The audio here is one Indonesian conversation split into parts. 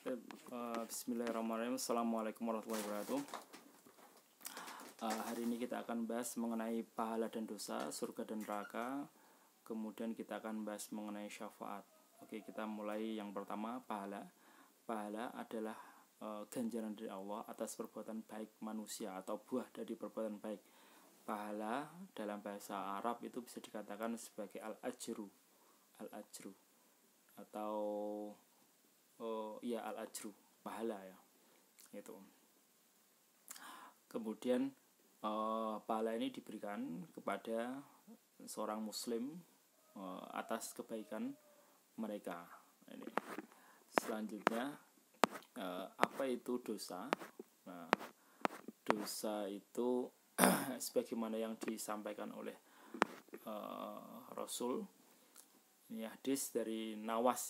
Bismillahirrahmanirrahim. Assalamualaikum warahmatullahi wabarakatuh. Hari ini kita akan bahas mengenai pahala dan dosa, surga dan neraka. Kemudian kita akan bahas mengenai syafaat. Oke, kita mulai yang pertama, pahala. Pahala adalah ganjaran dari Allah atas perbuatan baik manusia atau buah dari perbuatan baik. Pahala dalam bahasa Arab itu bisa dikatakan sebagai al-ajru atau al-ajru, pahala ya. Itu. Kemudian pahala ini diberikan kepada seorang muslim atas kebaikan mereka. Ini. Selanjutnya apa itu dosa? Nah, dosa itu sebagaimana yang disampaikan oleh Rasul. Ini hadis dari Nawas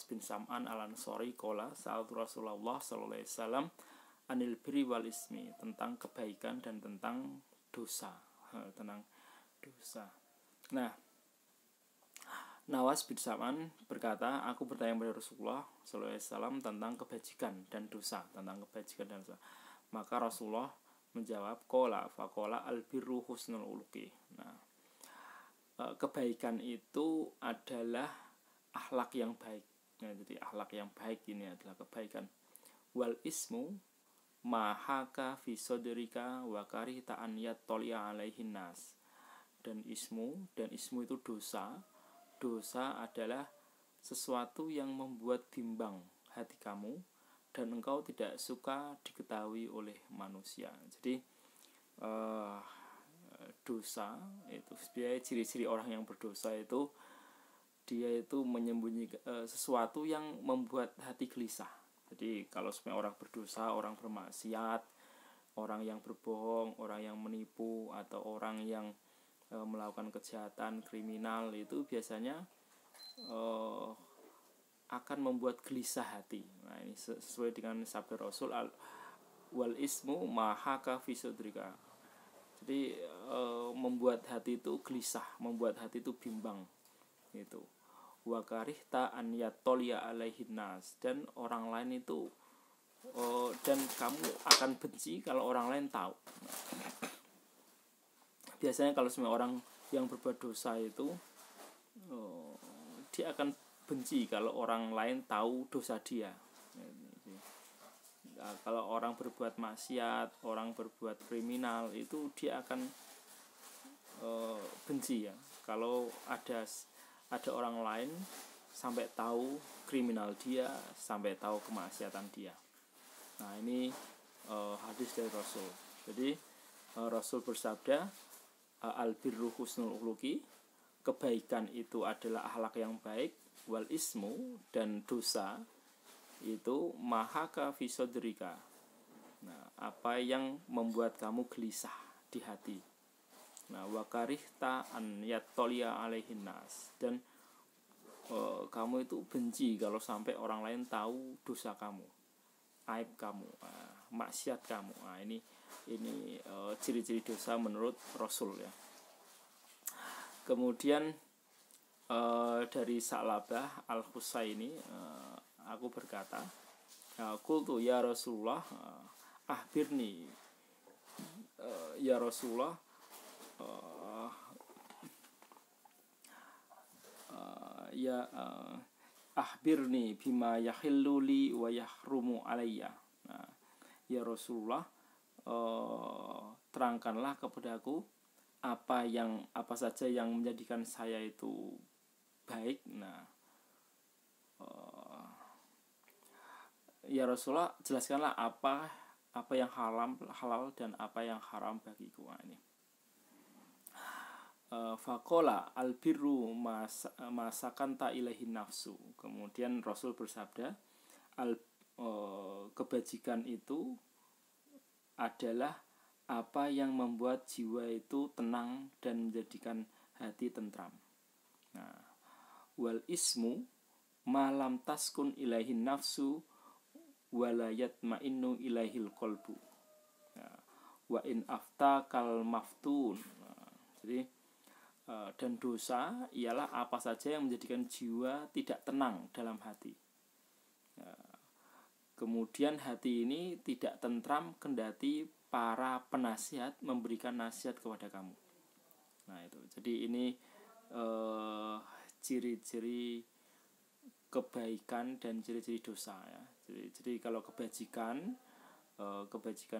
bin Sam'an al-Ansari qala sa'altu Rasulullah sallallahu alaihi wasallam anil birri wal ismi, tentang kebaikan dan tentang dosa. Nah, Nawas bin Sam'an berkata, aku bertanya kepada Rasulullah sallallahu alaihi wasallam tentang kebajikan dan dosa, Maka Rasulullah menjawab, faqala al-birru husnul uluki. Nah, kebaikan itu adalah akhlak yang baik. Nah, jadi akhlak yang baik ini adalah kebaikan. Wal ismu mahaka fi sodrika wa karihta an yattali'a alaihin nas. Dan ismu itu dosa. Dosa adalah sesuatu yang membuat bimbang hati kamu dan engkau tidak suka diketahui oleh manusia. Jadi dosa itu sebenarnya ciri-ciri orang yang berdosa itu dia itu menyembunyikan sesuatu yang membuat hati gelisah. Jadi kalau sebenarnya orang berdosa, orang bermaksiat, orang yang berbohong, orang yang menipu, atau orang yang melakukan kejahatan kriminal, itu biasanya akan membuat gelisah hati. Nah, ini sesuai dengan sabda Rasul, wal ismu mahaka fi sudrika. Jadi membuat hati itu gelisah, membuat hati itu bimbang gitu. Wa karihta an yattali'a alaihin nas, dan orang lain itu dan kamu akan benci kalau orang lain tahu. Biasanya kalau semua orang yang berbuat dosa itu dia akan benci kalau orang lain tahu dosa dia. Nah, kalau orang berbuat maksiat, orang berbuat kriminal, itu dia akan benci ya. Kalau ada orang lain sampai tahu kriminal dia, sampai tahu kemaksiatan dia. Nah, ini hadis dari Rasul. Jadi Rasul bersabda, al-birru husnul uluki, kebaikan itu adalah akhlak yang baik, wal ismu, dan dosa itu mahaka fi sodrika. Nah, apa yang membuat kamu gelisah di hati. Nah, wa karihta an yattali'a alaihin nas, dan kamu itu benci kalau sampai orang lain tahu dosa kamu, aib kamu, maksiat kamu. Nah, ini ciri-ciri dosa menurut Rasul ya. Kemudian dari Sa'labah al-Husaini, aku berkata, qultu ya Rasulullah, akhbirni ya Rasulullah, akhbirni bima yahillu li wa yahrumu alayya. Nah, ya Rasulullah, terangkanlah kepadaku apa saja yang menjadikan saya itu baik. Nah, ya Rasulullah, jelaskanlah apa yang halal dan apa yang haram bagiku. Ini faqala al-birru masakanta ilaihi nafsu. Kemudian Rasul bersabda, kebajikan itu adalah apa yang membuat jiwa itu tenang dan menjadikan hati tentram. Nah, wal ismu malam taskun ilaihi nafsu walayat ma'innu ilaihil qalbu. Nah, wa in aftakal maftun. Nah, jadi dan dosa ialah apa saja yang menjadikan jiwa tidak tenang dalam hati. Kemudian hati ini tidak tentram kendati para penasihat memberikan nasihat kepada kamu. Nah itu, jadi ini ciri-ciri kebaikan dan ciri-ciri dosa ya. Jadi kalau kebajikan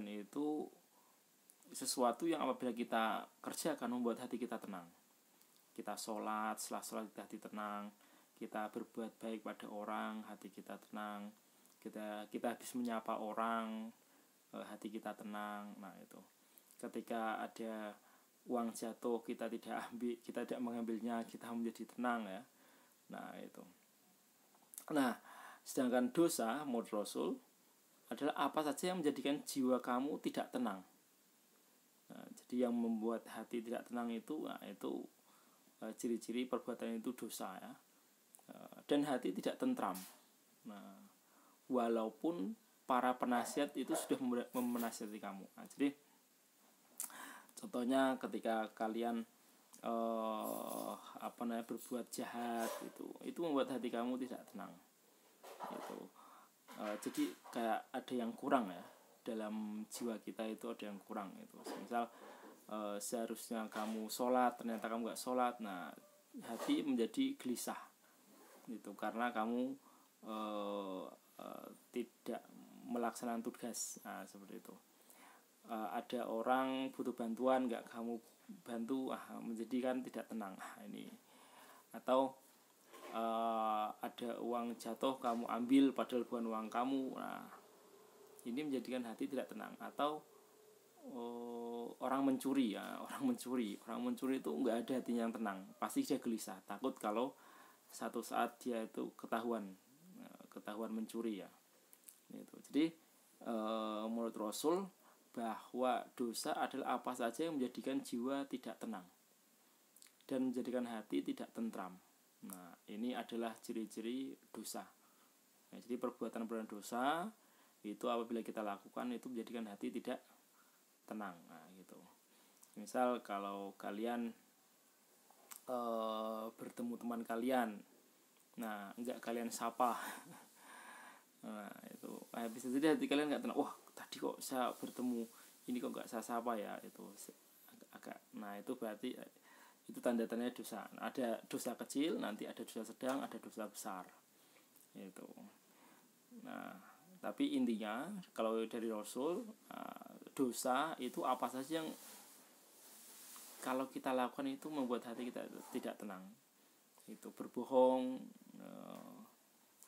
itu sesuatu yang apabila kita kerjakan membuat hati kita tenang. Kita sholat, setelah sholat kita hati tenang. Kita berbuat baik pada orang, hati kita tenang. Kita habis menyapa orang, hati kita tenang. Nah itu, ketika ada uang jatuh kita tidak mengambilnya, kita menjadi tenang ya. Nah itu. Nah, sedangkan dosa menurut Rasul adalah apa saja yang menjadikan jiwa kamu tidak tenang. Nah, jadi yang membuat hati tidak tenang itu, itu ciri-ciri perbuatan itu dosa ya. Dan hati tidak tentram. Nah, walaupun para penasihat itu sudah menasihati kamu. Nah, jadi contohnya ketika kalian berbuat jahat, itu membuat hati kamu tidak tenang. Jadi kayak ada yang kurang ya dalam jiwa kita, itu ada yang kurang itu. Misal seharusnya kamu sholat, ternyata kamu nggak sholat, nah hati menjadi gelisah itu karena kamu tidak melaksanakan tugas. Nah, seperti itu. Ada orang butuh bantuan, nggak kamu bantu, menjadikan tidak tenang. Ini. Atau ada uang jatuh kamu ambil padahal bukan uang kamu. Nah, ini menjadikan hati tidak tenang. Atau orang mencuri ya, orang mencuri itu nggak ada hatinya yang tenang, pasti dia gelisah, takut kalau satu saat dia itu ketahuan mencuri ya. Itu. Jadi menurut Rasul bahwa dosa adalah apa saja yang menjadikan jiwa tidak tenang dan menjadikan hati tidak tentram. Nah, ini adalah ciri-ciri dosa. Nah, jadi perbuatan dosa itu apabila kita lakukan itu menjadikan hati tidak tenang. Nah, gitu. Misal kalau kalian bertemu teman kalian, nah enggak kalian sapa, nah itu bisa jadi hati kalian nggak tenang. Wah, tadi kok saya bertemu ini kok nggak saya sapa ya, itu agak. Nah itu berarti itu tanda-tandanya dosa. Ada dosa kecil, nanti ada dosa sedang, ada dosa besar. Itu. Nah, tapi intinya kalau dari Rasul, dosa itu apa saja yang kalau kita lakukan itu membuat hati kita tidak tenang. Itu berbohong,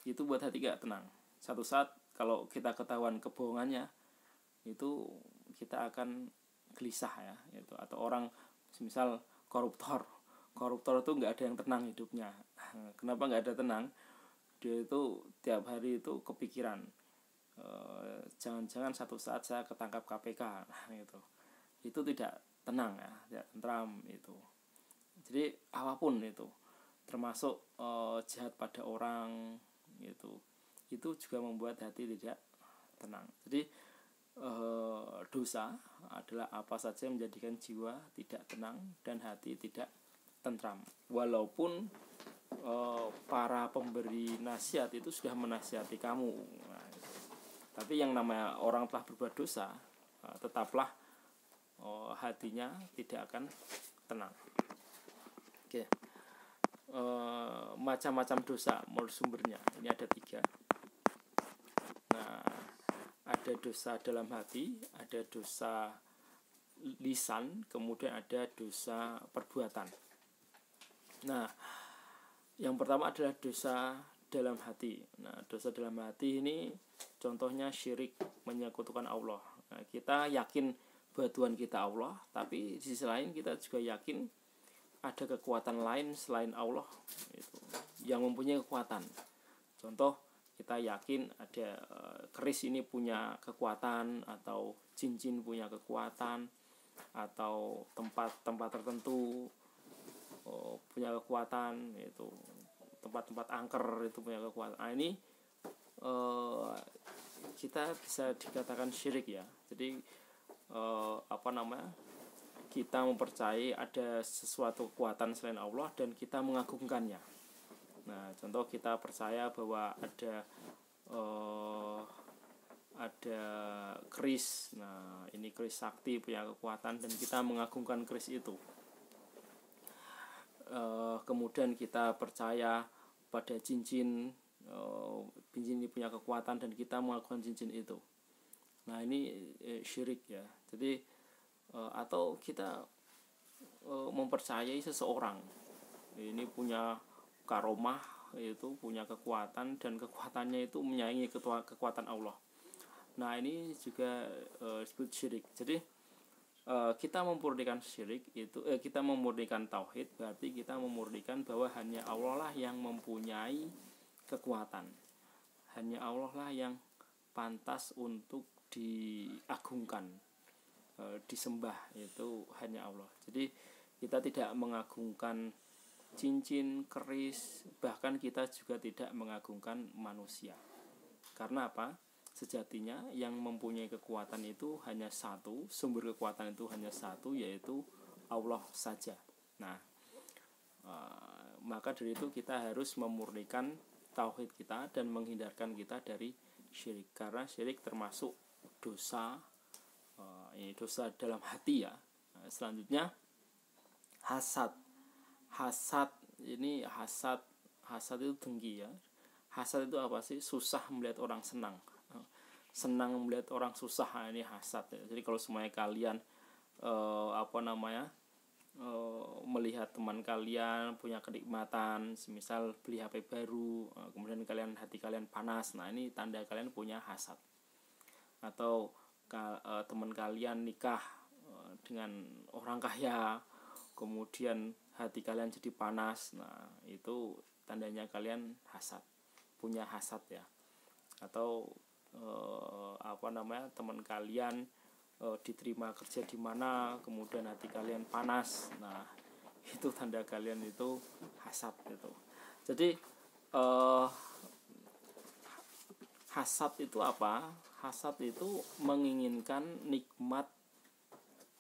itu buat hati tidak tenang. Satu saat kalau kita ketahuan kebohongannya, itu kita akan gelisah ya. Itu. Atau orang misal koruptor itu nggak ada yang tenang hidupnya. Kenapa nggak ada tenang? Dia itu tiap hari itu kepikiran, jangan-jangan satu saat saya ketangkap KPK. Nah, itu tidak tenang ya, tidak tentram itu. Jadi apapun itu, termasuk jahat pada orang itu juga membuat hati tidak tenang. Jadi dosa adalah apa saja yang menjadikan jiwa tidak tenang dan hati tidak tentram. Walaupun para pemberi nasihat itu sudah menasihati kamu, nah, tapi yang namanya orang telah berbuat dosa, tetaplah hatinya tidak akan tenang. Oke. Macam-macam dosa menurut sumbernya ini ada 3. Nah, ada dosa dalam hati, ada dosa lisan, kemudian ada dosa perbuatan. Nah, yang pertama adalah dosa dalam hati. Nah, dosa dalam hati ini contohnya syirik, menyekutukan Allah. Nah, kita yakin bahwa Tuhan kita Allah, tapi di sisi lain kita juga yakin ada kekuatan lain selain Allah itu, yang mempunyai kekuatan. Contoh, kita yakin ada keris ini punya kekuatan, atau cincin punya kekuatan, atau tempat-tempat tertentu punya kekuatan, itu tempat-tempat angker itu punya kekuatan. Nah, ini kita bisa dikatakan syirik ya. Jadi kita mempercayai ada sesuatu kekuatan selain Allah dan kita mengagungkannya. Nah, contoh kita percaya bahwa ada ada keris. Nah, ini keris sakti punya kekuatan dan kita mengagungkan keris itu. Kemudian kita percaya pada cincin, cincin ini punya kekuatan dan kita melakukan cincin itu. Nah, ini syirik ya. Jadi atau kita mempercayai seseorang ini punya karomah, itu punya kekuatan dan kekuatannya itu menyaingi kekuatan Allah. Nah, ini juga disebut syirik. Jadi kita memurnikan syirik itu kita memurnikan tauhid, berarti kita memurnikan bahwa hanya Allah lah yang mempunyai kekuatan. Hanya Allah lah yang pantas untuk diagungkan, disembah, itu hanya Allah. Jadi kita tidak mengagungkan cincin, keris, bahkan kita juga tidak mengagungkan manusia. Karena apa? Sejatinya yang mempunyai kekuatan itu hanya satu, sumber kekuatan itu hanya satu, yaitu Allah saja. Nah, maka dari itu kita harus memurnikan tauhid kita dan menghindarkan kita dari syirik, karena syirik termasuk dosa, ini dosa dalam hati ya. Nah, selanjutnya hasad. Hasad itu dengki ya. Hasad itu apa sih? Susah melihat orang senang melihat orang susah. Nah, ini hasad ya. Jadi kalau semuanya kalian melihat teman kalian punya kenikmatan, semisal beli HP baru, kemudian hati kalian panas, nah ini tanda kalian punya hasad. Atau teman kalian nikah dengan orang kaya, kemudian hati kalian jadi panas, nah itu tandanya kalian hasad, punya hasad ya. Atau teman kalian diterima kerja di mana, kemudian hati kalian panas, nah itu tanda kalian itu hasad gitu. Jadi hasad itu apa? Hasad itu menginginkan nikmat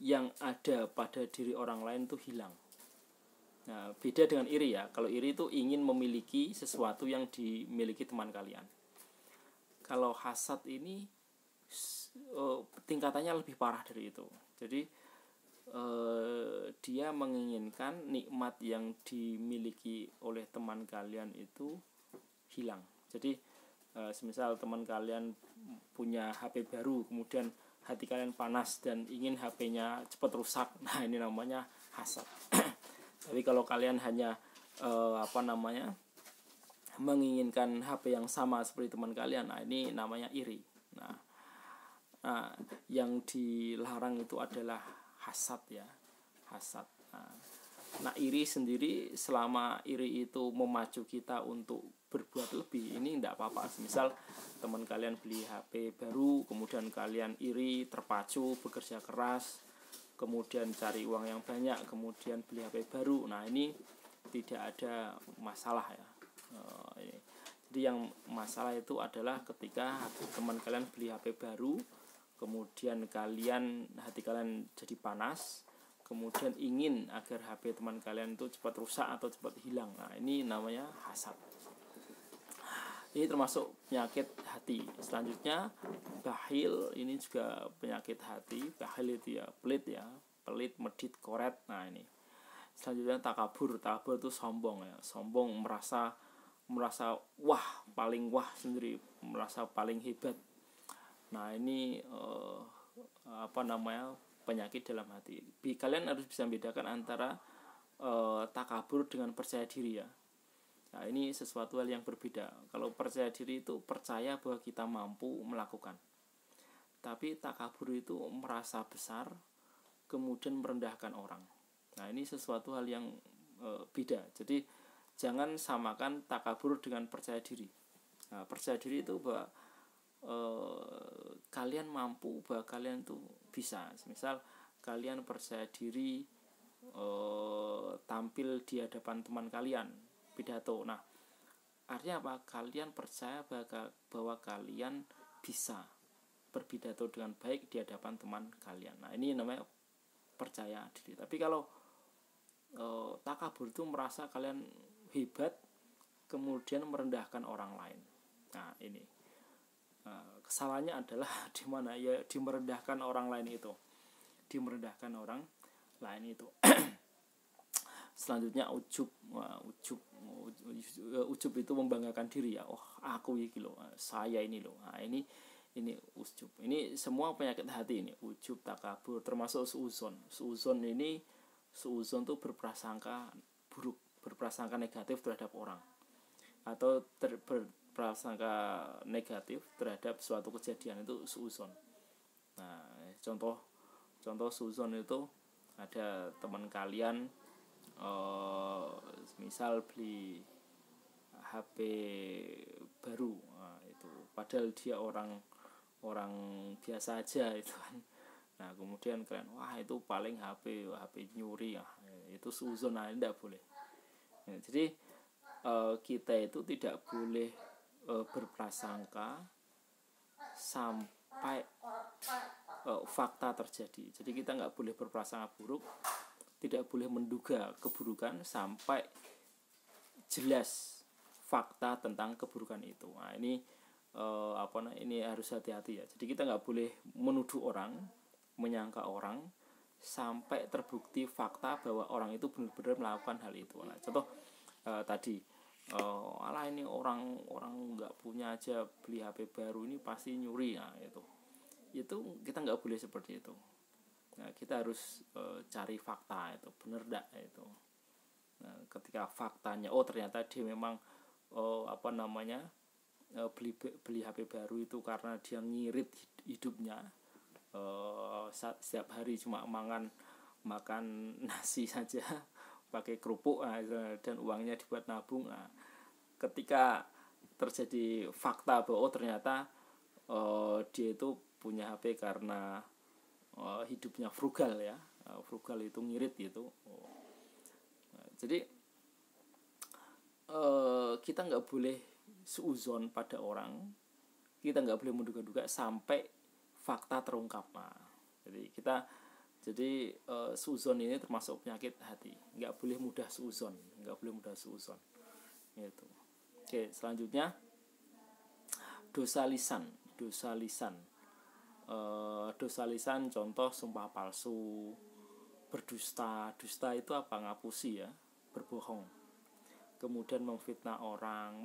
yang ada pada diri orang lain itu hilang. Nah, beda dengan iri ya. Kalau iri itu ingin memiliki sesuatu yang dimiliki teman kalian. Kalau hasad ini tingkatannya lebih parah dari itu. Jadi dia menginginkan nikmat yang dimiliki oleh teman kalian itu hilang. Jadi semisal teman kalian punya HP baru, kemudian hati kalian panas dan ingin HP-nya cepat rusak, nah ini namanya hasad. Tapi kalau kalian hanya menginginkan HP yang sama seperti teman kalian, nah ini namanya iri. Nah, yang dilarang itu adalah hasad ya, hasad. Nah, iri sendiri, selama iri itu memacu kita untuk berbuat lebih, ini tidak apa-apa. Misal teman kalian beli HP baru, kemudian kalian iri, terpacu, bekerja keras, kemudian cari uang yang banyak, kemudian beli HP baru. Nah, ini tidak ada masalah ya. Jadi yang masalah itu adalah ketika teman kalian beli HP baru, kemudian hati kalian jadi panas, kemudian ingin agar HP teman kalian itu cepat rusak atau cepat hilang. Nah, ini namanya hasad. Ini termasuk penyakit hati. Selanjutnya bakhil, ini juga penyakit hati. Bakhil itu ya pelit, medit, koret. Nah, ini. Selanjutnya takabur itu sombong ya. Sombong, merasa paling wah sendiri, merasa paling hebat. Nah, ini penyakit dalam hati. Kalian harus bisa membedakan antara takabur dengan percaya diri ya. Nah, ini sesuatu hal yang berbeda. Kalau percaya diri itu percaya bahwa kita mampu melakukan. Tapi takabur itu merasa besar, kemudian merendahkan orang. Nah, ini sesuatu hal yang beda. Jadi jangan samakan takabur dengan percaya diri. Nah, percaya diri itu bahwa kalian mampu, bahwa kalian tuh bisa. Misal kalian percaya diri tampil di hadapan teman kalian, pidato. Nah, artinya apa? Kalian percaya bahwa kalian bisa berpidato dengan baik di hadapan teman kalian. Nah, ini namanya percaya diri. Tapi kalau takabur itu merasa kalian hebat, kemudian merendahkan orang lain. Nah, ini kesalahannya adalah di mana ya, di merendahkan orang lain itu, Selanjutnya ujub. Ujub itu membanggakan diri ya. Oh, aku iki loh, saya ini loh. Nah, ini ujub. Ini semua penyakit hati ini. Ujub, takabur, termasuk suuzon. Suuzon tuh berprasangka buruk, berprasangka negatif terhadap orang, atau berprasangka negatif terhadap suatu kejadian, itu suuzon. Nah, contoh suuzon itu ada teman kalian misal beli HP baru, nah, itu padahal dia orang biasa aja itu kan. Nah, kemudian kalian, wah itu paling HP nyuri ya, itu suuzon. Nah, tidak boleh. Nah, jadi kita itu tidak boleh berprasangka sampai fakta terjadi. Jadi kita nggak boleh berprasangka buruk, tidak boleh menduga keburukan sampai jelas fakta tentang keburukan itu. Nah, ini ini harus hati-hati ya. Jadi kita nggak boleh menuduh orang, menyangka orang sampai terbukti fakta bahwa orang itu benar-benar melakukan hal itu. Nah, contoh tadi, alah ini orang nggak punya aja beli HP baru, ini pasti nyuri. Nah, itu kita nggak boleh seperti itu. Nah, kita harus cari fakta, itu benar enggak itu. Nah, ketika faktanya ternyata dia memang beli HP baru itu karena dia ngirit hidupnya, setiap hari cuma makan nasi saja pakai kerupuk, dan uangnya dibuat nabung. Nah, ketika terjadi fakta bahwa ternyata dia itu punya HP karena hidupnya frugal ya, frugal itu ngirit gitu. Nah, jadi kita nggak boleh suuzon pada orang, kita nggak boleh menduga-duga sampai fakta terungkap. Nah, jadi suuzon ini termasuk penyakit hati, nggak boleh mudah suuzon gitu. Oke, selanjutnya dosa lisan. Dosa lisan contoh sumpah palsu, berdusta. Dusta itu apa? Ngapusi ya, berbohong. Kemudian memfitnah orang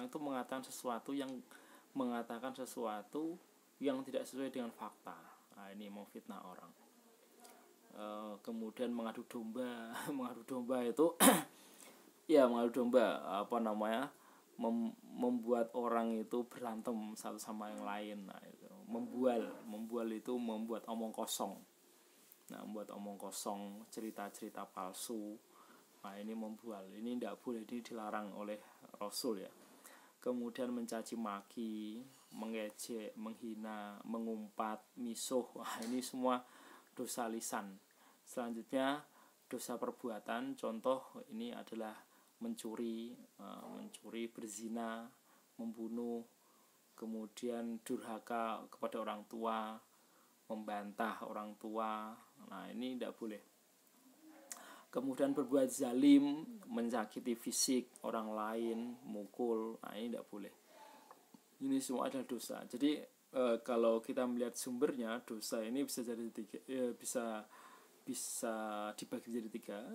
itu mengatakan sesuatu yang tidak sesuai dengan fakta. Nah, ini memfitnah orang. Kemudian mengadu domba. Mengadu domba itu ya, membuat orang itu berantem satu sama yang lain. Nah, itu membual itu membuat omong kosong. Nah, membuat omong kosong, cerita-cerita palsu. Nah, ini membual. Ini tidak boleh, ini dilarang oleh Rasul ya. Kemudian mencaci maki, mengejek, menghina, mengumpat, misuh. Wah, ini semua dosa lisan. Selanjutnya dosa perbuatan. Contoh ini adalah mencuri, berzina, membunuh, kemudian durhaka kepada orang tua, membantah orang tua. Nah, ini tidak boleh. Kemudian berbuat zalim, menyakiti fisik orang lain, mukul. Nah, ini tidak boleh. Ini semua adalah dosa. Jadi kalau kita melihat sumbernya, dosa ini bisa jadi bisa dibagi menjadi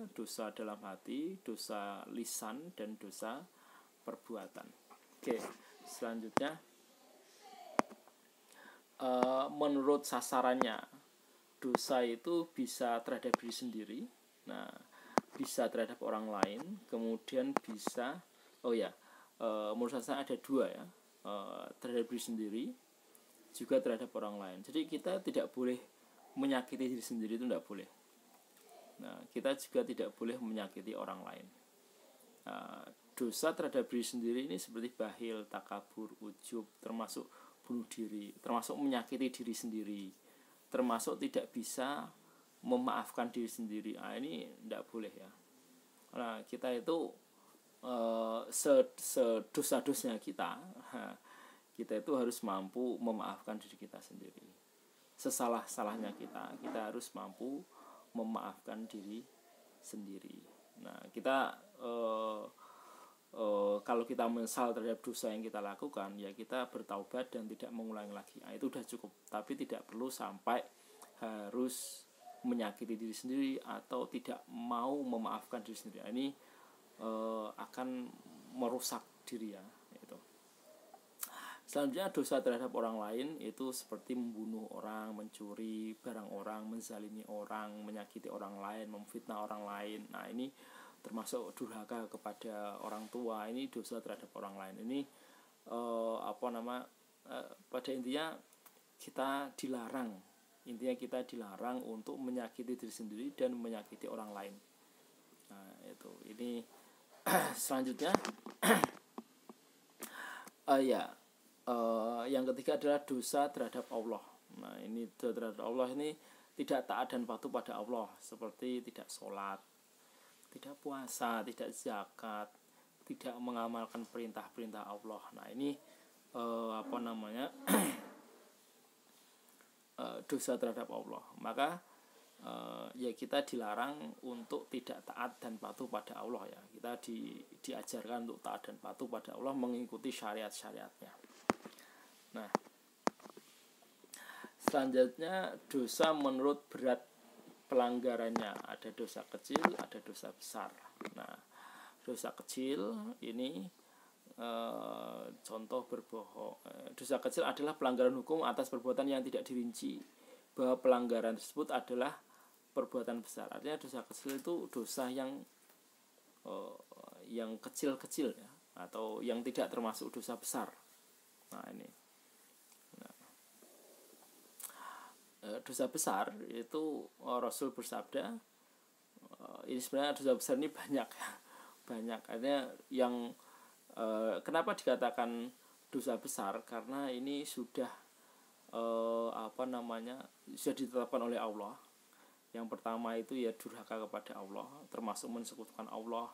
3: dosa dalam hati, dosa lisan, dan dosa perbuatan. Oke, selanjutnya menurut sasarannya, dosa itu bisa terhadap diri sendiri, nah bisa terhadap orang lain, kemudian bisa menurut saya ada 2 ya, terhadap diri sendiri juga terhadap orang lain. Jadi kita tidak boleh menyakiti diri sendiri, itu tidak boleh. Nah, kita juga tidak boleh menyakiti orang lain. Dosa terhadap diri sendiri ini seperti bakhil, takabur, ujub, termasuk bunuh diri, termasuk menyakiti diri sendiri, termasuk tidak bisa memaafkan diri sendiri. Nah, ini tidak boleh ya. Nah, kita itu sedosa-dosanya kita itu harus mampu memaafkan diri kita sendiri. Sesalah-salahnya kita harus mampu memaafkan diri sendiri. Nah, kita kalau kita menyesal terhadap dosa yang kita lakukan, ya kita bertaubat dan tidak mengulangi lagi. Nah, itu udah cukup. Tapi tidak perlu sampai harus menyakiti diri sendiri atau tidak mau memaafkan diri sendiri. Ini akan merusak diri ya. Itu. Selanjutnya dosa terhadap orang lain itu seperti membunuh orang, mencuri barang orang, menzalimi orang, menyakiti orang lain, memfitnah orang lain. Nah, ini termasuk durhaka kepada orang tua. Ini dosa terhadap orang lain. Ini pada intinya kita dilarang. Intinya kita dilarang untuk menyakiti diri sendiri dan menyakiti orang lain. Nah, itu. Ini selanjutnya yang ketiga adalah dosa terhadap Allah. Nah, ini dosa terhadap Allah ini tidak taat dan patuh pada Allah, seperti tidak sholat, tidak puasa, tidak zakat, tidak mengamalkan perintah-perintah Allah. Nah, ini dosa terhadap Allah. Maka ya kita dilarang untuk tidak taat dan patuh pada Allah ya. Kita diajarkan untuk taat dan patuh pada Allah, mengikuti syariat-syariatnya. Nah, selanjutnya dosa menurut berat pelanggarannya. Ada dosa kecil, ada dosa besar. Nah, dosa kecil ini contoh berbohong. Dosa kecil adalah pelanggaran hukum atas perbuatan yang tidak dirinci, bahwa pelanggaran tersebut adalah perbuatan besar. Artinya dosa kecil itu dosa yang kecil-kecil ya, atau yang tidak termasuk dosa besar. Nah, ini. Dosa besar itu Rasul bersabda, ini sebenarnya dosa besar ini banyak ya. Banyak. Artinya yang kenapa dikatakan dosa besar? Karena ini sudah sudah ditetapkan oleh Allah. Yang pertama itu ya durhaka kepada Allah, termasuk mensekutukan Allah.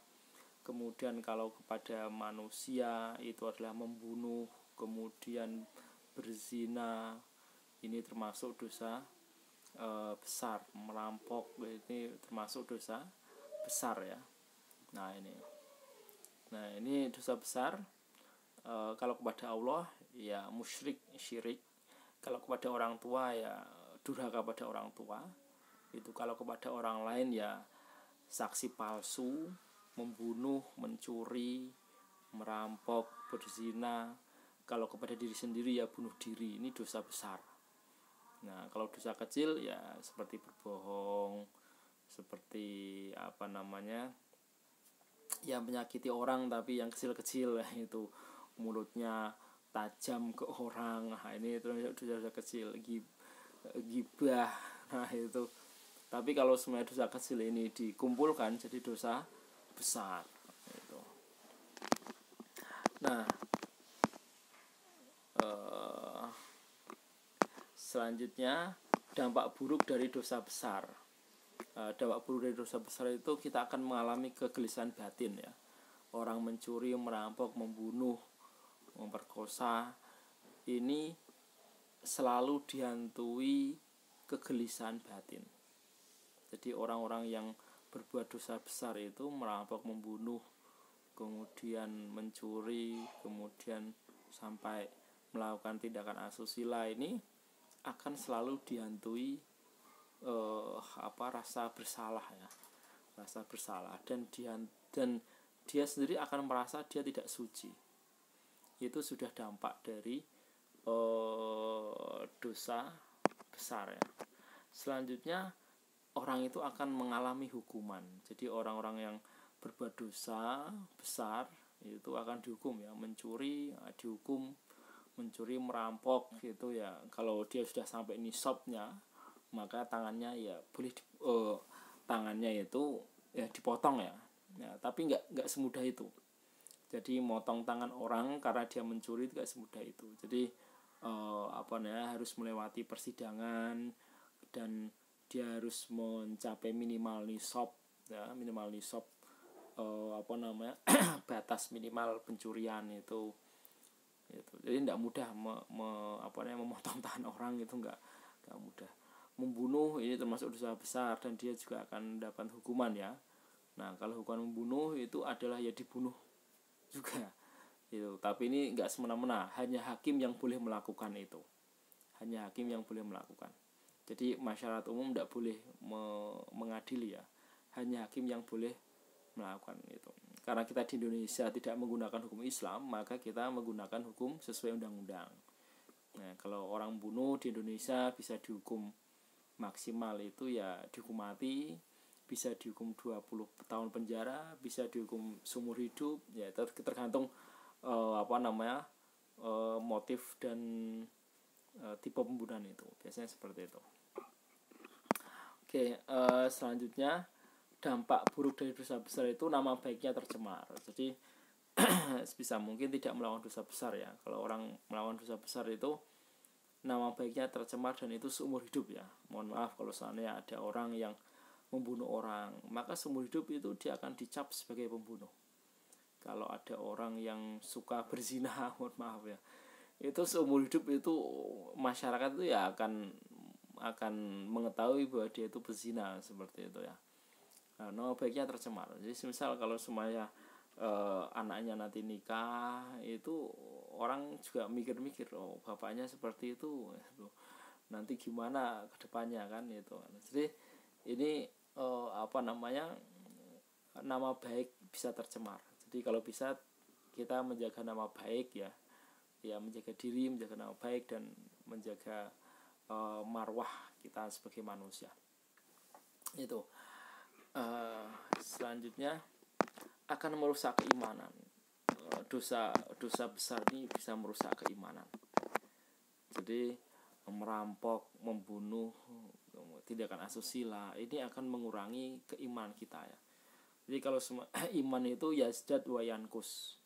Kemudian kalau kepada manusia itu adalah membunuh, kemudian berzina, ini termasuk dosa besar. Merampok ini termasuk dosa besar ya. Nah, ini dosa besar. Kalau kepada Allah ya musyrik, syirik. Kalau kepada orang tua ya durhaka pada orang tua. Itu kalau kepada orang lain ya saksi palsu, membunuh, mencuri, merampok, berzina. Kalau kepada diri sendiri ya bunuh diri. Ini dosa besar. Nah, kalau dosa kecil ya seperti berbohong, seperti ya menyakiti orang tapi yang kecil-kecil itu, mulutnya tajam ke orang. Nah, ini dosa kecil. Gibah. Nah, itu. Tapi kalau semua dosa kecil ini dikumpulkan jadi dosa besar itu. Nah, selanjutnya dampak buruk dari dosa besar. Dampak buruk dari dosa besar itu kita akan mengalami kegelisahan batin ya. Orang mencuri, merampok, membunuh, memperkosa, ini selalu dihantui kegelisahan batin. Jadi orang-orang yang berbuat dosa besar itu merampok, membunuh, kemudian mencuri, kemudian sampai melakukan tindakan asusila, ini akan selalu dihantui rasa bersalah ya, rasa bersalah, dan dia sendiri akan merasa dia tidak suci. Itu sudah dampak dari dosa besar ya. Selanjutnya orang itu akan mengalami hukuman. Jadi orang-orang yang berbuat dosa besar itu akan dihukum ya. Mencuri dihukum, mencuri, merampok gitu ya. Kalau dia sudah sampai nisabnya, maka tangannya ya boleh tangannya itu ya dipotong ya. Tapi nggak semudah itu. Jadi motong tangan orang karena dia mencuri itu nggak semudah itu. Jadi harus melewati persidangan, dan dia harus mencapai minimal nisab ya, batas minimal pencurian itu. Jadi tidak mudah memotong tangan orang, itu nggak mudah. Membunuh ini termasuk dosa besar dan dia juga akan mendapat hukuman ya. Nah, kalau hukuman membunuh itu adalah ya dibunuh juga itu. Tapi ini enggak semena-mena, hanya hakim yang boleh melakukan itu. Hanya hakim yang boleh melakukan. Jadi masyarakat umum tidak boleh mengadili ya. Hanya hakim yang boleh melakukan itu. Karena kita di Indonesia tidak menggunakan hukum Islam, maka kita menggunakan hukum sesuai undang-undang. Nah, kalau orang bunuh di Indonesia bisa dihukum maksimal itu ya dihukum mati, bisa dihukum 20 tahun penjara, bisa dihukum seumur hidup, ya tergantung motif dan tipe pembunuhan itu. Biasanya seperti itu. Oke, selanjutnya dampak buruk dari dosa besar itu nama baiknya tercemar. Jadi sebisa mungkin tidak melakukan dosa besar ya. Kalau orang melakukan dosa besar itu nama baiknya tercemar dan itu seumur hidup ya. Mohon maaf kalau seandainya ada orang yang membunuh orang, maka seumur hidup itu dia akan dicap sebagai pembunuh. Kalau ada orang yang suka berzina, mohon maaf ya, itu seumur hidup itu masyarakat itu ya akan mengetahui bahwa dia itu berzina, seperti itu ya. Nah, nama baiknya tercemar. Jadi misal kalau semuanya anaknya nanti nikah, itu orang juga mikir-mikir, oh bapaknya seperti itu, nanti gimana ke depannya kan itu. Jadi ini nama baik bisa tercemar. Jadi kalau bisa kita menjaga nama baik ya menjaga diri, menjaga nama baik dan menjaga marwah kita sebagai manusia. Itu. Selanjutnya akan merusak keimanan. Dosa besar ini bisa merusak keimanan. Jadi merampok, membunuh, tindakan asusila ini akan mengurangi keimanan kita ya. Jadi kalau iman itu yazdad wa yankus.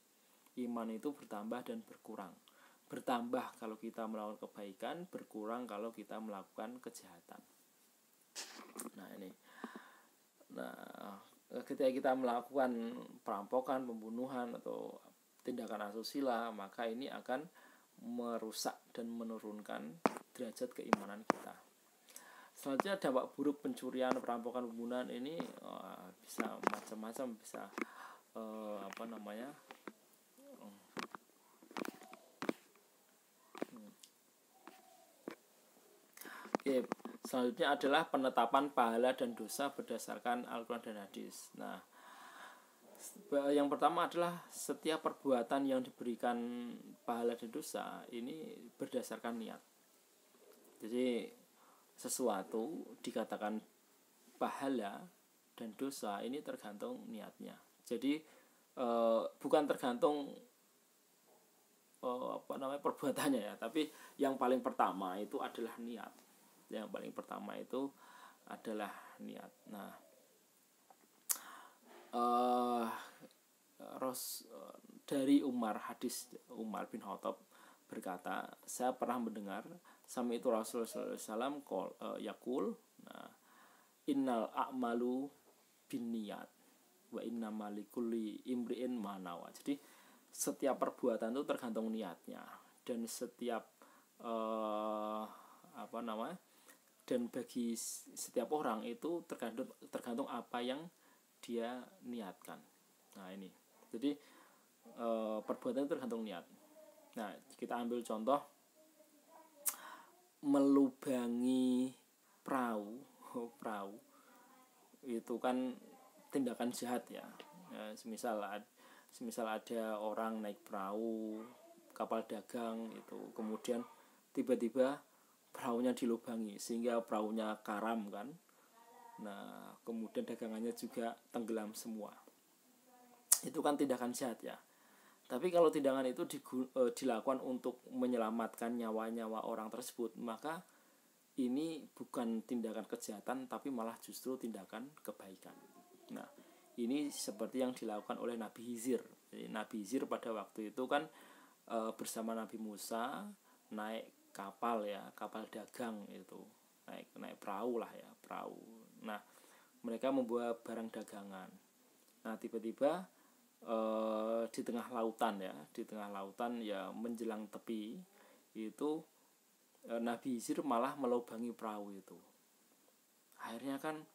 Iman itu bertambah dan berkurang. Bertambah kalau kita melakukan kebaikan, berkurang kalau kita melakukan kejahatan. Nah ini. Nah, ketika kita melakukan perampokan, pembunuhan atau tindakan asusila, maka ini akan merusak dan menurunkan derajat keimanan kita. Selanjutnya dampak buruk pencurian, perampokan, pembunuhan ini bisa macam-macam, bisa Oke, selanjutnya adalah penetapan pahala dan dosa berdasarkan Al-Quran dan Hadis. Nah, yang pertama adalah setiap perbuatan yang diberikan pahala dan dosa ini berdasarkan niat. Jadi sesuatu dikatakan pahala dan dosa ini tergantung niatnya. Jadi bukan tergantung perbuatannya ya, tapi yang paling pertama itu adalah niat. Yang paling pertama itu adalah niat. Nah, dari hadis Umar bin Khattab berkata, saya pernah mendengar sami itu Rasulullah SAW yakul, nah, innal a'malu bin niyat wa innamal likulli imri'in ma nawa. Jadi setiap perbuatan itu tergantung niatnya, dan setiap dan bagi setiap orang itu tergantung apa yang dia niatkan. Nah ini, jadi perbuatan itu tergantung niat. Nah kita ambil contoh melubangi perahu itu kan tindakan jahat ya. Semisal ada orang naik perahu kapal dagang itu, kemudian tiba-tiba perahunya dilubangi sehingga perahunya karam kan. Nah, kemudian dagangannya juga tenggelam semua. Itu kan tindakan jahat ya. Tapi kalau tindakan itu dilakukan untuk menyelamatkan nyawa-nyawa orang tersebut, maka ini bukan tindakan kejahatan tapi malah justru tindakan kebaikan. Nah, ini seperti yang dilakukan oleh Nabi Hizir. Jadi, Nabi Hizir pada waktu itu kan bersama Nabi Musa naik kapal dagang itu, naik perahu lah ya, perahu. Nah, mereka membawa barang dagangan. Nah, tiba-tiba di tengah lautan ya menjelang tepi itu Nabi Hizir malah melubangi perahu itu. Akhirnya kan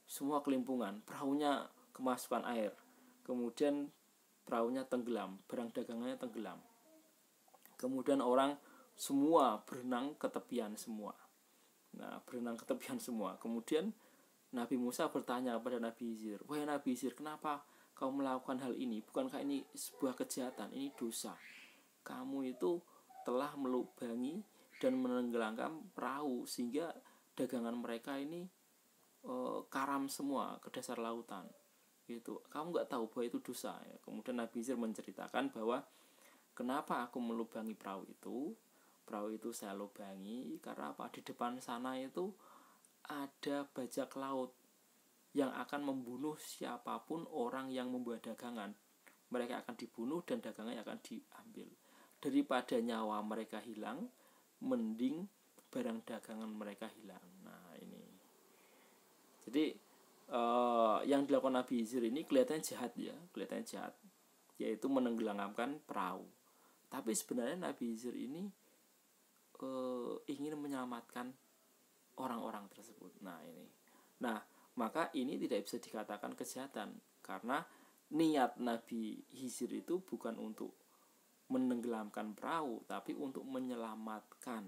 semua kelimpungan, perahunya kemasukan air. Kemudian perahunya tenggelam, barang dagangannya tenggelam. Kemudian orang semua berenang ke tepian semua. Nah, berenang ke tepian semua. Kemudian Nabi Musa bertanya kepada Nabi Khidir, "Wahai Nabi Khidir, kenapa kau melakukan hal ini? Bukankah ini sebuah kejahatan? Ini dosa. Kamu itu telah melubangi dan menenggelamkan perahu sehingga dagangan mereka ini karam semua ke dasar lautan." Gitu. Kamu nggak tahu bahwa itu dosa ya. Kemudian Nabi Khidir menceritakan bahwa kenapa aku melubangi perahu itu? Perahu itu saya lubangi karena apa? Di depan sana itu ada bajak laut yang akan membunuh siapapun orang yang membawa dagangan. Mereka akan dibunuh dan dagangannya akan diambil. Daripada nyawa mereka hilang, mending barang dagangan mereka hilang. Nah, ini. Jadi yang dilakukan Nabi Khidir ini kelihatannya jahat ya, yaitu menenggelamkan perahu. Tapi sebenarnya Nabi Khidir ini ingin menyelamatkan orang-orang tersebut. Nah, ini. Nah, maka ini tidak bisa dikatakan kejahatan karena niat Nabi Khidir itu bukan untuk menenggelamkan perahu, tapi untuk menyelamatkan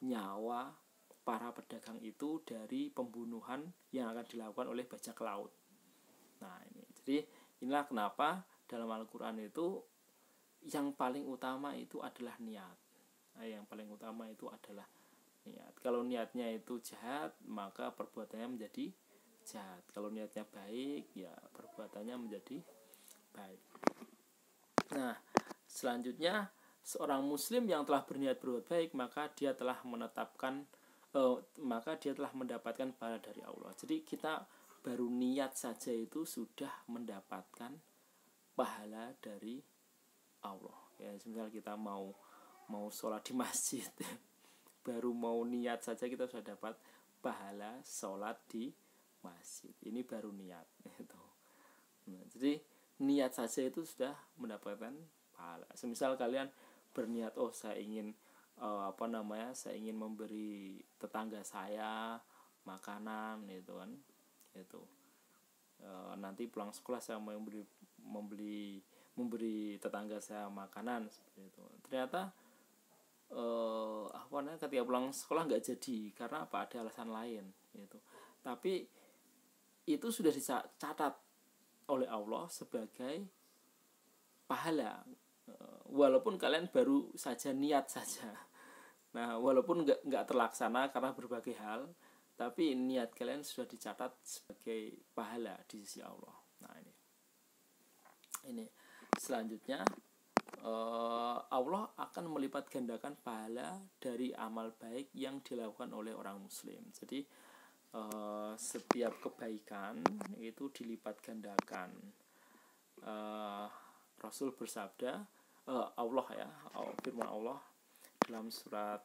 nyawa para pedagang itu dari pembunuhan yang akan dilakukan oleh bajak laut. Nah, ini. Jadi inilah kenapa dalam Al-Qur'an itu yang paling utama itu adalah niat. Nah, yang paling utama itu adalah niat. Kalau niatnya itu jahat, maka perbuatannya menjadi jahat. Kalau niatnya baik, ya perbuatannya menjadi baik. Nah, selanjutnya seorang muslim yang telah berniat berbuat baik, maka dia telah mendapatkan pahala dari Allah. Jadi kita baru niat saja itu sudah mendapatkan pahala dari Allah. Ya, misal kita mau sholat di masjid, baru mau niat saja kita sudah dapat pahala sholat di masjid. Ini baru niat. Nah, jadi niat saja itu sudah mendapatkan pahala. Semisal kalian berniat, saya ingin saya ingin memberi tetangga saya makanan, itu kan, itu nanti pulang sekolah saya mau memberi tetangga saya makanan seperti itu. Ternyata ketika pulang sekolah nggak jadi karena apa? Ada alasan lain, gitu. Tapi itu sudah dicatat oleh Allah sebagai pahala, walaupun kalian baru saja niat saja. Nah, walaupun nggak terlaksana karena berbagai hal, tapi niat kalian sudah dicatat sebagai pahala di sisi Allah. Nah, ini selanjutnya Allah akan melipat gandakan pahala dari amal baik yang dilakukan oleh orang muslim. Jadi setiap kebaikan itu dilipat gandakan. Rasul bersabda, firman Allah dalam surat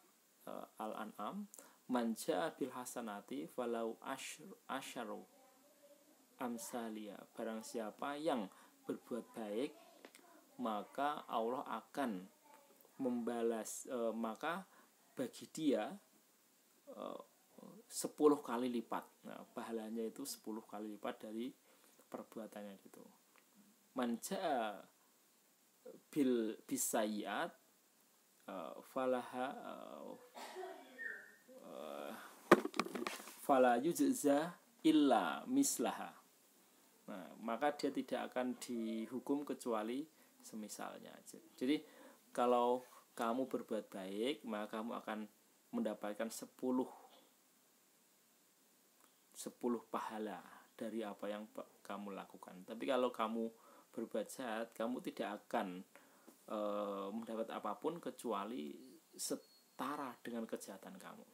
Al-An'am, "Man jaa bil hasanati falau asyaru amsalia." Barang siapa yang berbuat baik, maka Allah akan membalas, maka bagi dia 10 kali lipat. Nah, pahalanya itu 10 kali lipat dari perbuatannya itu. Man jaa bil bisayyiat fala yujza illa mislaha. Nah, maka dia tidak akan dihukum kecuali semisalnya. Jadi kalau kamu berbuat baik, maka kamu akan mendapatkan 10 pahala dari apa yang kamu lakukan. Tapi kalau kamu berbuat jahat, kamu tidak akan mendapat apapun kecuali setara dengan kejahatan kamu.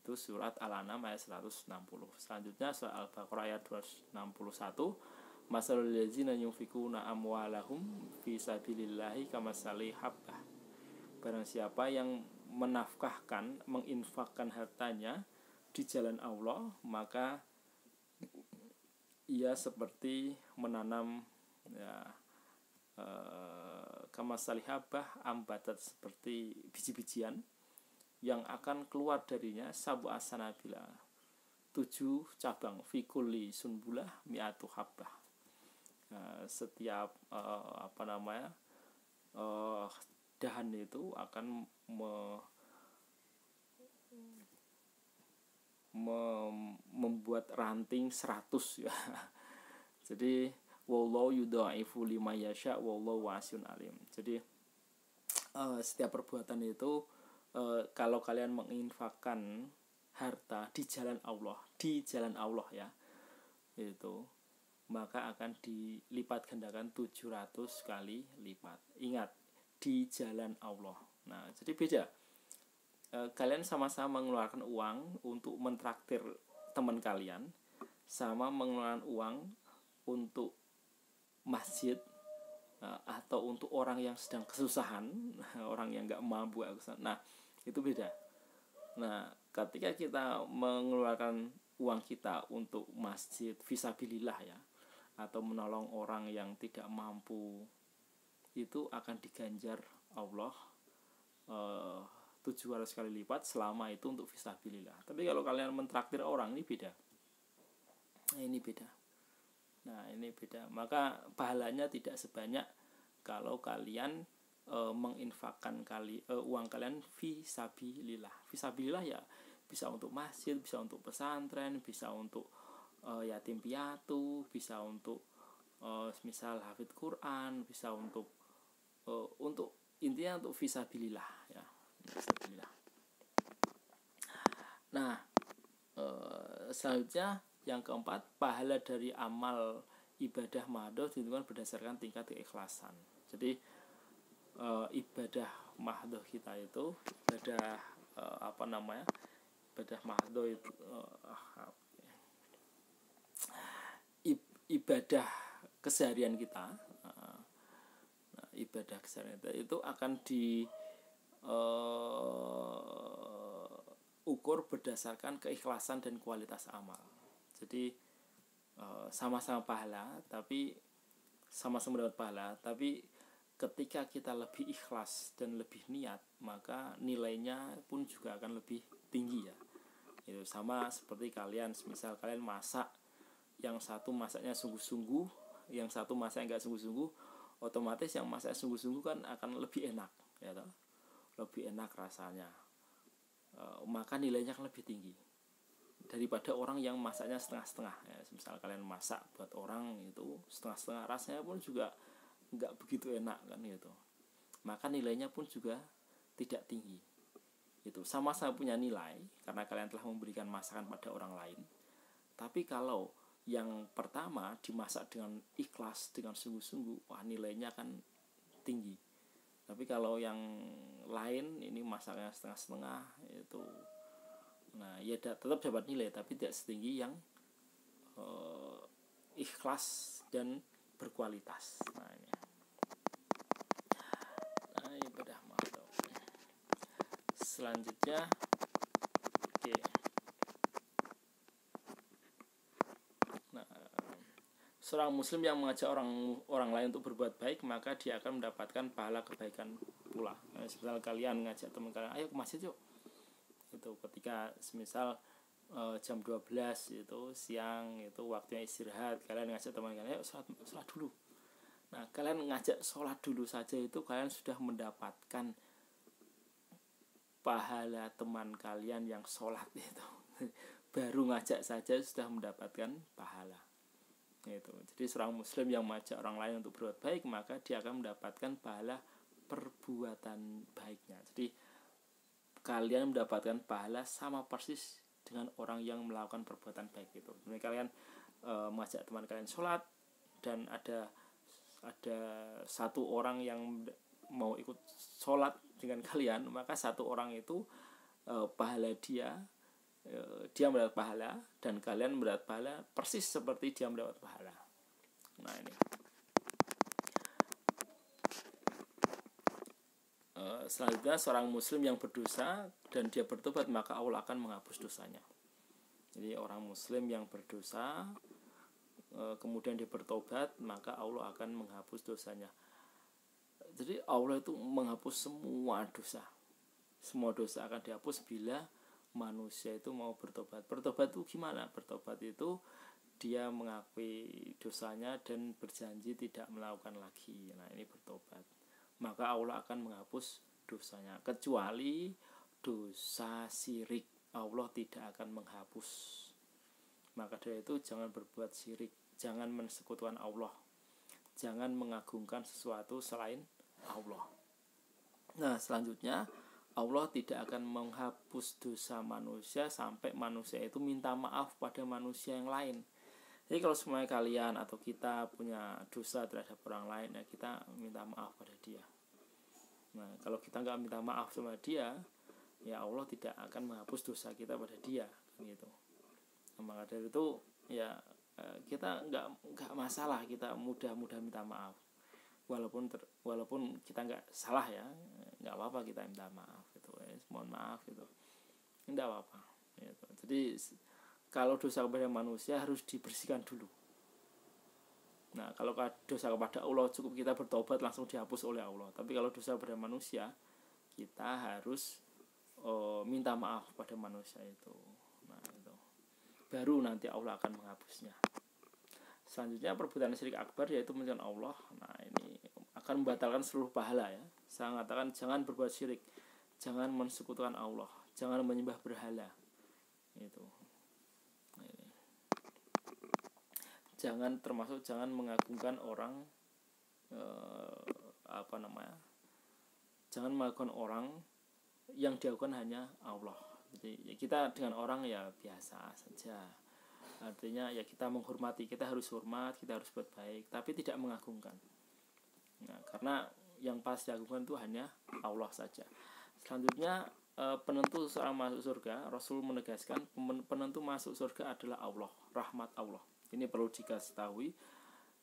Itu surat Al-An'am ayat 160. Selanjutnya surat Al-Baqarah ayat 261. Masalul ladzina yunfikuna amwalahum fi sabilillahi kamasali habbah. Barang siapa yang menginfakkan hartanya di jalan Allah, maka ia seperti menanam kamasali habbah, ambatat, seperti biji-bijian yang akan keluar darinya sabu asanabila, 7 cabang, fi kulli sunbulah mi'atu habbah. Setiap dahan itu akan membuat ranting 100 ya. Jadi wallahu yudhaifu liman yasha wallahu wasi'un alim. Jadi setiap perbuatan itu kalau kalian menginfakkan harta di jalan Allah ya, itu maka akan dilipat gandakan 700 kali lipat. Ingat, di jalan Allah. Nah, jadi beda. Kalian sama-sama mengeluarkan uang untuk mentraktir teman kalian, sama mengeluarkan uang untuk masjid atau untuk orang yang sedang kesusahan, orang yang nggak mampu. Nah, itu beda. Nah, ketika kita mengeluarkan uang kita untuk masjid fisabilillah ya, atau menolong orang yang tidak mampu, itu akan diganjar Allah 700 kali lipat selama itu untuk fisabilillah. Tapi kalau kalian mentraktir orang, ini beda. Nah, ini beda. Maka pahalanya tidak sebanyak kalau kalian menginfakkan uang kalian fisabilillah. Fisabilillah ya bisa untuk masjid, bisa untuk pesantren, bisa untuk yatim piatu, bisa untuk misal hafidz Quran, bisa untuk intinya untuk fisabilillah ya. Nah, selanjutnya yang keempat, pahala dari amal ibadah mahdoh ditentukan berdasarkan tingkat keikhlasan. Jadi ibadah mahdoh kita itu ibadah ibadah mahdoh itu ibadah keseharian kita. Ibadah keseharian itu akan ukur berdasarkan keikhlasan dan kualitas amal. Jadi sama-sama pahala, tapi sama-sama dapat pahala, tapi ketika kita lebih ikhlas dan lebih niat, maka nilainya pun juga akan lebih tinggi ya. Itu sama seperti kalian, misal kalian masak, yang satu masaknya sungguh-sungguh, yang satu masaknya enggak sungguh-sungguh, otomatis yang masaknya sungguh-sungguh kan akan lebih enak ya toh? Lebih enak rasanya, maka nilainya akan lebih tinggi daripada orang yang masaknya setengah-setengah ya. Misal kalian masak buat orang itu setengah-setengah, rasanya pun juga nggak begitu enak kan gitu, maka nilainya pun juga tidak tinggi. Itu sama-sama punya nilai karena kalian telah memberikan masakan pada orang lain, tapi kalau yang pertama dimasak dengan ikhlas, dengan sungguh-sungguh, wah nilainya akan tinggi. Tapi kalau yang lain ini masaknya setengah-setengah itu, nah ya tetap dapat nilai tapi tidak setinggi yang ikhlas dan berkualitas. Nah ini, ibadah mahdoh. Selanjutnya, seorang muslim yang mengajak orang lain untuk berbuat baik, maka dia akan mendapatkan pahala kebaikan pula. Semisal kalian ngajak teman kalian, ayo ke masjid yuk. Itu ketika semisal jam 12 itu siang, itu waktunya istirahat, kalian ngajak teman kalian, ayo sholat dulu. Nah, kalian ngajak sholat dulu saja itu kalian sudah mendapatkan pahala teman kalian yang sholat itu. Baru ngajak saja sudah mendapatkan pahala. Itu. Jadi seorang muslim yang mengajak orang lain untuk berbuat baik, maka dia akan mendapatkan pahala perbuatan baiknya. Jadi kalian mendapatkan pahala sama persis dengan orang yang melakukan perbuatan baik itu. Jadi kalian mengajak teman kalian sholat dan ada satu orang yang mau ikut sholat dengan kalian, maka satu orang itu pahala dia mendapat pahala dan kalian mendapat pahala persis seperti dia mendapat pahala. Nah ini. Selanjutnya, seorang muslim yang berdosa dan dia bertobat, maka Allah akan menghapus dosanya. Jadi orang muslim yang berdosa kemudian dia bertobat, maka Allah akan menghapus dosanya. Jadi Allah itu menghapus semua dosa. Semua dosa akan dihapus bila manusia itu mau bertobat. Bertobat itu gimana? Bertobat itu dia mengakui dosanya dan berjanji tidak melakukan lagi. Nah, ini bertobat. Maka Allah akan menghapus dosanya. Kecuali dosa syirik, Allah tidak akan menghapus. Maka dari itu jangan berbuat syirik, jangan mensekutukan Allah, jangan mengagungkan sesuatu selain Allah. Nah, selanjutnya Allah tidak akan menghapus dosa manusia sampai manusia itu minta maaf pada manusia yang lain. Jadi kalau semuanya kalian atau kita punya dosa terhadap orang lain, ya kita minta maaf pada dia. Nah, kalau kita nggak minta maaf sama dia, ya Allah tidak akan menghapus dosa kita pada dia, gitu. Nah, maka dari itu ya kita nggak masalah kita mudah-mudah minta maaf, walaupun kita nggak salah ya, nggak apa-apa kita minta maaf, gitu. Mohon maaf, gitu, nggak apa-apa, gitu. Jadi kalau dosa kepada manusia harus dibersihkan dulu. Nah, kalau dosa kepada Allah cukup kita bertobat langsung dihapus oleh Allah. Tapi kalau dosa kepada manusia, kita harus minta maaf pada manusia itu. Nah, itu baru nanti Allah akan menghapusnya. Selanjutnya perbuatan syirik akbar, yaitu menyekutukan Allah. Nah, ini akan membatalkan seluruh pahala ya. Saya mengatakan jangan berbuat syirik, jangan mensekutukan Allah, jangan menyembah berhala. Itu. Jangan mengagungkan orang jangan mengagungkan orang yang diagungkan hanya Allah. Jadi kita dengan orang ya biasa saja, artinya ya kita menghormati, kita harus hormat, kita harus buat baik, tapi tidak mengagungkan. Nah, karena yang pas diagungkan itu hanya Allah saja. Selanjutnya penentu seorang masuk surga, Rasul menegaskan penentu masuk surga adalah Allah, rahmat Allah. Ini perlu diketahui.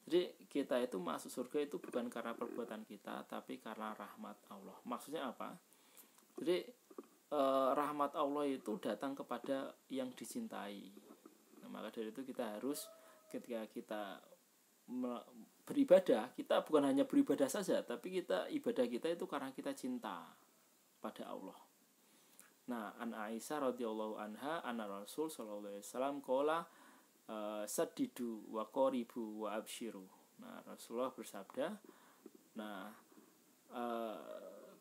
Jadi kita itu masuk surga itu bukan karena perbuatan kita, tapi karena rahmat Allah. Maksudnya apa? Jadi rahmat Allah itu datang kepada yang dicintai. Nah, maka dari itu kita harus ketika kita beribadah, kita bukan hanya beribadah saja, tapi ibadah kita itu karena kita cinta pada Allah. Nah, an Aisyah radhiyallahu anha anna Rasul sallallahu alaihi wasallam qala sadidu wa qoribu wa abshiru. Nah, Rasulullah bersabda, nah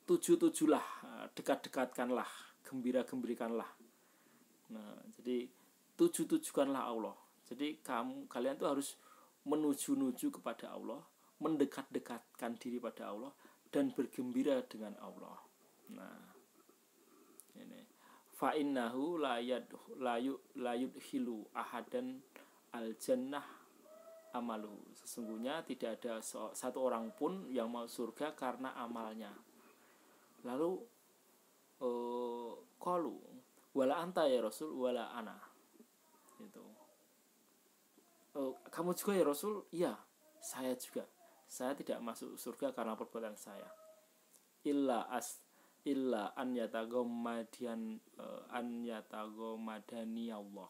tujulah, dekat-dekatkanlah, gembira-gembirikanlah. Nah, jadi tujukanlah Allah. Jadi kalian tuh harus menuju kepada Allah, mendekat-dekatkan diri pada Allah dan bergembira dengan Allah. Nah, ini fa innahu la yudhilu ahadan al jannah amalu. Sesungguhnya tidak ada satu orang pun yang mau surga karena amalnya. Lalu qalu wala anta ya Rasul wala ana. Itu. Kamu juga ya Rasul? Iya, saya juga. Saya tidak masuk surga karena perbuatan saya. Illa an yatagomadani Allah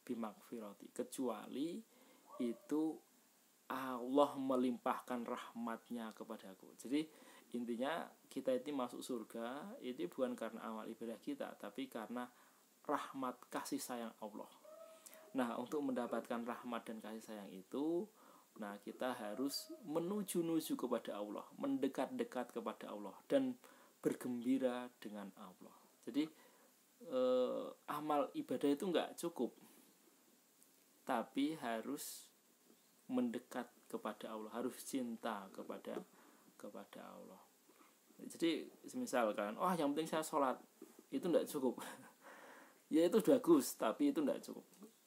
bimakfirati, kecuali itu Allah melimpahkan rahmatnya kepadaku. Jadi intinya kita itu masuk surga itu bukan karena amal ibadah kita, tapi karena rahmat kasih sayang Allah. Nah, untuk mendapatkan rahmat dan kasih sayang itu, nah kita harus menuju kepada Allah, mendekat-dekat kepada Allah dan bergembira dengan Allah. Jadi amal ibadah itu enggak cukup, tapi harus mendekat kepada Allah, harus cinta kepada Allah. Jadi misalkan, yang penting saya sholat, itu enggak cukup. Ya itu bagus, tapi itu enggak cukup.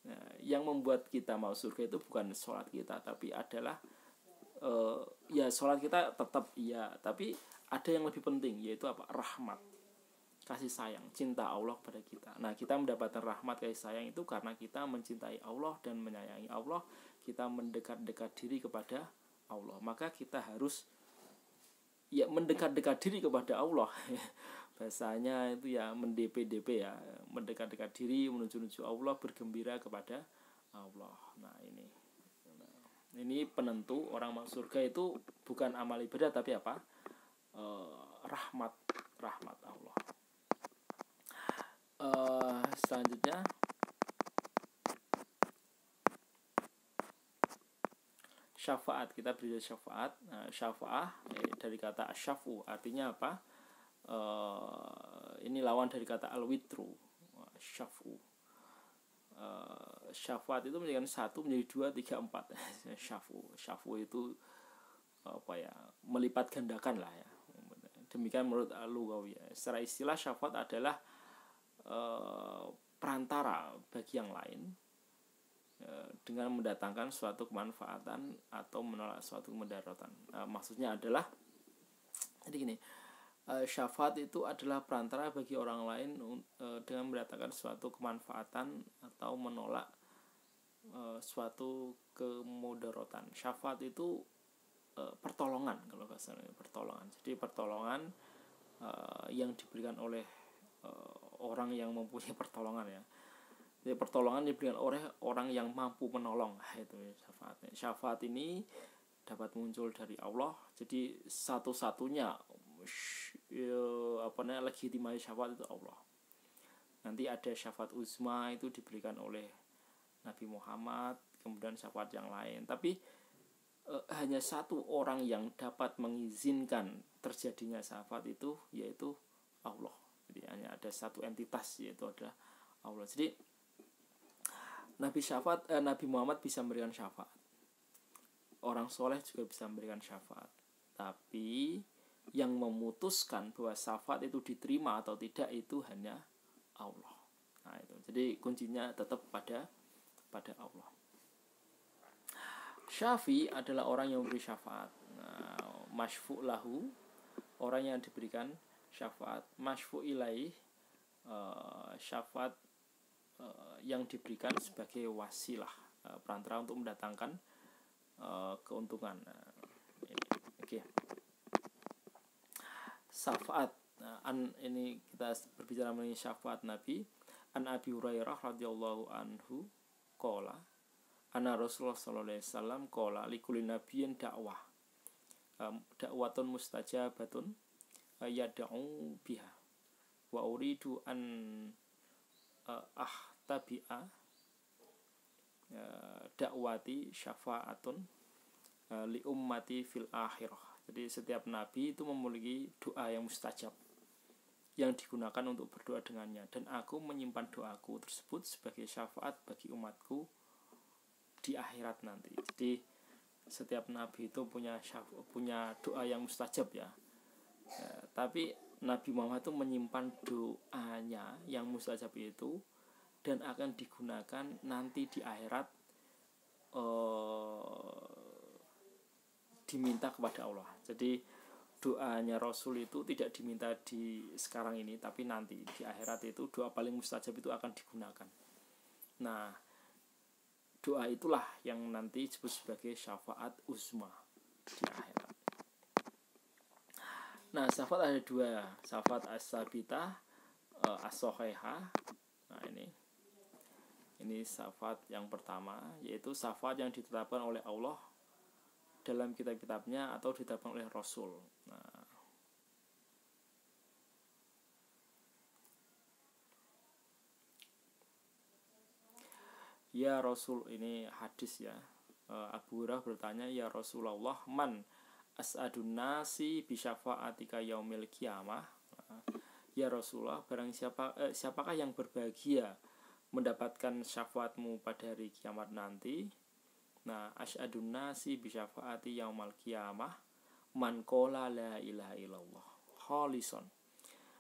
Nah, yang membuat kita mau surga itu bukan sholat kita, tapi adalah ya sholat kita tetap iya, tapi ada yang lebih penting, yaitu apa? Rahmat, kasih sayang, cinta Allah kepada kita. Nah, kita mendapatkan rahmat kasih sayang itu karena kita mencintai Allah dan menyayangi Allah, kita mendekat-dekat diri kepada Allah. Maka kita harus ya mendekat-dekat diri kepada Allah. Bahasanya itu ya mendep-dep ya, mendekat-dekat diri menuju Allah, bergembira kepada Allah. Nah, ini penentu orang masuk surga itu bukan amal ibadah tapi apa? Rahmat Allah. Selanjutnya syafaat, kita beri syafaat. Nah, syafaah dari kata asyafu, artinya apa? Ini lawan dari kata al-witru, syafu. Syafaat itu menjadikan 1 menjadi 2, 3, 4. Syafu itu apa ya, melipat gandakan lah ya. Demikian menurut Al-Lughawi. Secara istilah syafaat adalah perantara bagi yang lain dengan mendatangkan suatu kemanfaatan atau menolak suatu kemudaratan. Maksudnya adalah, jadi gini, syafaat itu adalah perantara bagi orang lain dengan mendatangkan suatu kemanfaatan atau menolak suatu kemudaratan. Syafaat itu pertolongan, kalau bahasanya pertolongan. Jadi pertolongan yang diberikan oleh orang yang mempunyai pertolongan ya. Jadi pertolongan diberikan oleh orang yang mampu menolong. Itu syafaat. Syafaat ini dapat muncul dari Allah. Jadi satu-satunya legitimasi syafaat itu Allah. Nanti ada syafaat uzma, itu diberikan oleh Nabi Muhammad, kemudian syafaat yang lain. Tapi hanya satu orang yang dapat mengizinkan terjadinya syafaat itu, yaitu Allah. Jadi hanya ada satu entitas, yaitu adalah Allah. Jadi Nabi Muhammad bisa memberikan syafaat, orang soleh juga bisa memberikan syafaat. Tapi yang memutuskan bahwa syafaat itu diterima atau tidak itu hanya Allah. Nah, itu. Jadi kuncinya tetap pada Allah. Syafi adalah orang yang memberi syafaat. Masyfu' lahu, orang yang diberikan syafaat. Masyfu' ilaih, syafaat yang diberikan sebagai wasilah, perantara untuk mendatangkan keuntungan. Oke. Syafaat. Ini kita berbicara mengenai syafaat Nabi. An Abi Hurairah radhiyallahu anhu qala anna Rasulullah sallallahu alaihi wasallam qala likulli nabiyyin da'wah da'watun mustajabatun yad'u biha wa uridu an ahtabi'a da'wati syafa'atun li ummati fil akhirah. Jadi setiap nabi itu memiliki doa yang mustajab yang digunakan untuk berdoa dengannya, dan aku menyimpan doaku tersebut sebagai syafaat bagi umatku di akhirat nanti. Jadi setiap nabi itu punya doa yang mustajab ya. Tapi Nabi Muhammad itu menyimpan doanya yang mustajab itu dan akan digunakan nanti di akhirat, diminta kepada Allah. Jadi doanya Rasul itu tidak diminta di sekarang ini, tapi nanti di akhirat itu doa paling mustajab itu akan digunakan. Nah, doa itulah yang nanti disebut sebagai syafaat uzma di akhirat. Nah, syafaat ada 2, syafaat as-sabitah, as-sohehah. Nah, ini syafaat yang pertama, yaitu syafaat yang ditetapkan oleh Allah dalam kitab-kitabnya atau ditetapkan oleh Rasul. Nah, ya Rasul, ini hadis ya. Abu Hurairah bertanya, ya Rasulullah, man as'adun nasi bisyafa'atika yaumil qiyamah. Ya Rasulullah, barang siapakah yang berbahagia mendapatkan syafaatmu pada hari kiamat nanti? Nah, as'adun nasi bisyafa'ati yaumal qiyamah man qala la ilaha illallah khalison.